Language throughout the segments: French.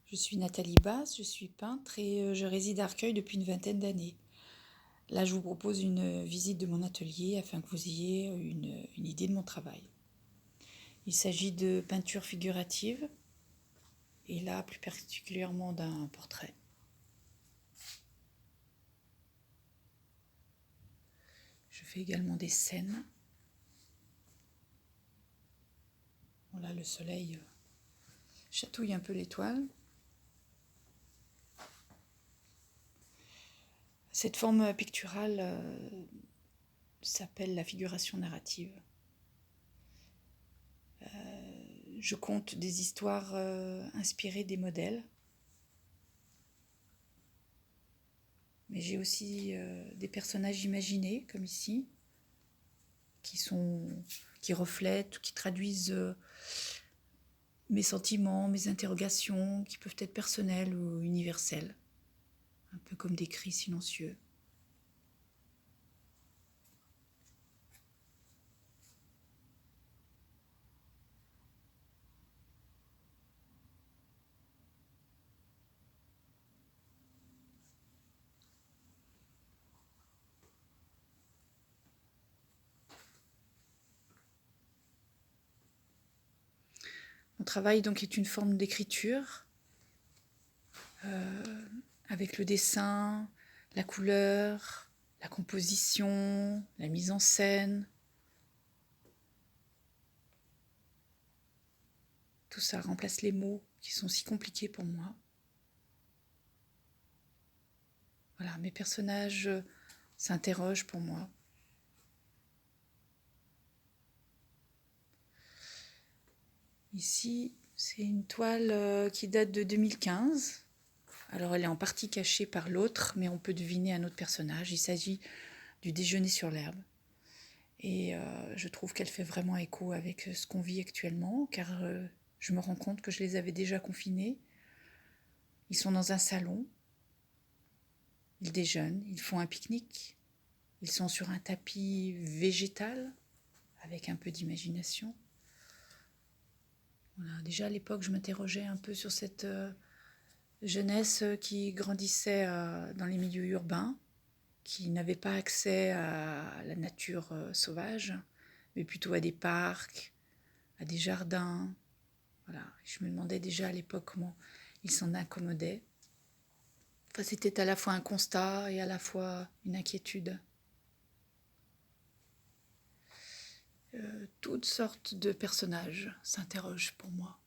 Je suis Nathalie Basse, je suis peintre et je réside à Arcueil depuis une vingtaine d'années. Là, je vous propose une visite de mon atelier afin que vous ayez une idée de mon travail. Il s'agit de peinture figurative et là, plus particulièrement d'un portrait. Je fais également des scènes. Voilà, le soleil chatouille un peu les toiles. Cette forme picturale s'appelle la figuration narrative. Je conte des histoires inspirées des modèles, mais j'ai aussi des personnages imaginés, comme ici, qui reflètent, qui traduisent mes sentiments, mes interrogations, qui peuvent être personnelles ou universelles, un peu comme des cris silencieux. Mon travail donc est une forme d'écriture avec le dessin, la couleur, la composition, la mise en scène. Tout ça remplace les mots qui sont si compliqués pour moi. Voilà, mes personnages s'interrogent pour moi. Ici, c'est une toile qui date de 2015. Alors, elle est en partie cachée par l'autre, mais on peut deviner un autre personnage. Il s'agit du déjeuner sur l'herbe. Et je trouve qu'elle fait vraiment écho avec ce qu'on vit actuellement, car je me rends compte que je les avais déjà confinés. Ils sont dans un salon, ils déjeunent, ils font un pique-nique, ils sont sur un tapis végétal, avec un peu d'imagination. Voilà, déjà à l'époque, je m'interrogeais un peu sur cette jeunesse qui grandissait dans les milieux urbains, qui n'avait pas accès à la nature sauvage, mais plutôt à des parcs, à des jardins. Voilà. Je me demandais déjà à l'époque comment ils s'en accommodaient. Enfin, c'était à la fois un constat et à la fois une inquiétude. Toutes sortes de personnages s'interrogent pour moi.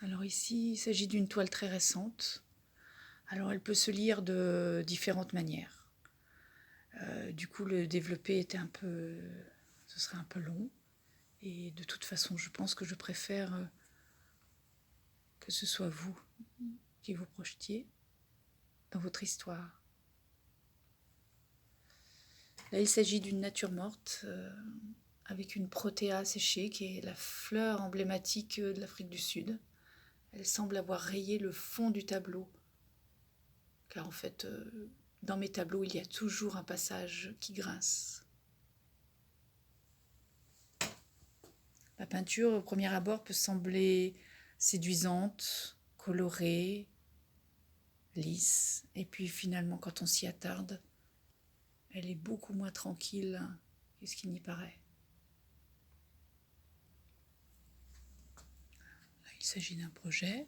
Alors ici, il s'agit d'une toile très récente. Alors elle peut se lire de différentes manières. Du coup, le développer ce serait un peu long. Et de toute façon, je pense que je préfère que ce soit vous qui vous projetiez dans votre histoire. Là, il s'agit d'une nature morte avec une protéa séchée qui est la fleur emblématique de l'Afrique du Sud. Elle semble avoir rayé le fond du tableau, car en fait, dans mes tableaux, il y a toujours un passage qui grince. La peinture, au premier abord, peut sembler séduisante, colorée, lisse, et puis finalement, quand on s'y attarde, elle est beaucoup moins tranquille que ce qu'il n'y paraît. Là, il s'agit d'un projet.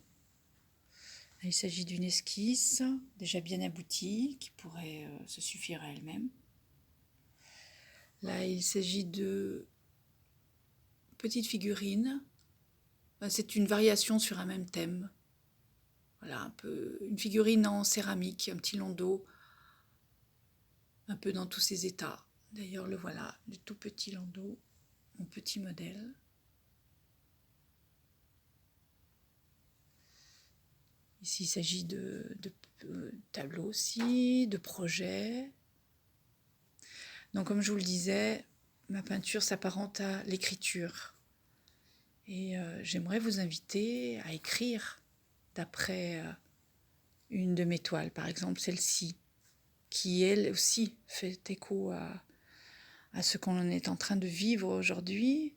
Là, il s'agit d'une esquisse déjà bien aboutie qui pourrait se suffire à elle-même. Là, il s'agit de petites figurines. C'est une variation sur un même thème. Voilà, un peu une figurine en céramique, un petit landau, un peu dans tous ses états. D'ailleurs, le voilà, le tout petit landau, mon petit modèle. Ici, il s'agit de tableaux aussi, de projets. Donc, comme je vous le disais, ma peinture s'apparente à l'écriture. Et j'aimerais vous inviter à écrire d'après une de mes toiles, par exemple celle-ci, qui elle aussi fait écho à ce qu'on est en train de vivre aujourd'hui.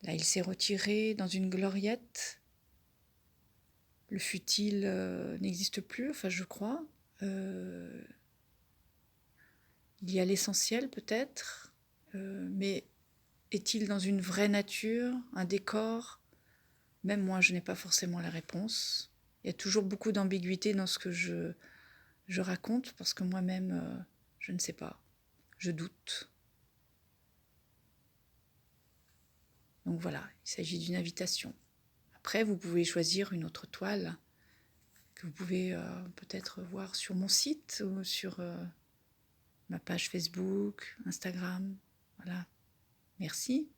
Là, il s'est retiré dans une gloriette. Le futile n'existe plus, enfin je crois. Il y a l'essentiel peut-être, mais est-il dans une vraie nature, un décor? Même moi, je n'ai pas forcément la réponse. Il y a toujours beaucoup d'ambiguïté dans ce que je raconte, parce que moi-même, je ne sais pas. Je doute. Donc voilà, il s'agit d'une invitation. Après, vous pouvez choisir une autre toile que vous pouvez peut-être voir sur mon site ou sur ma page Facebook, Instagram. Voilà. Merci.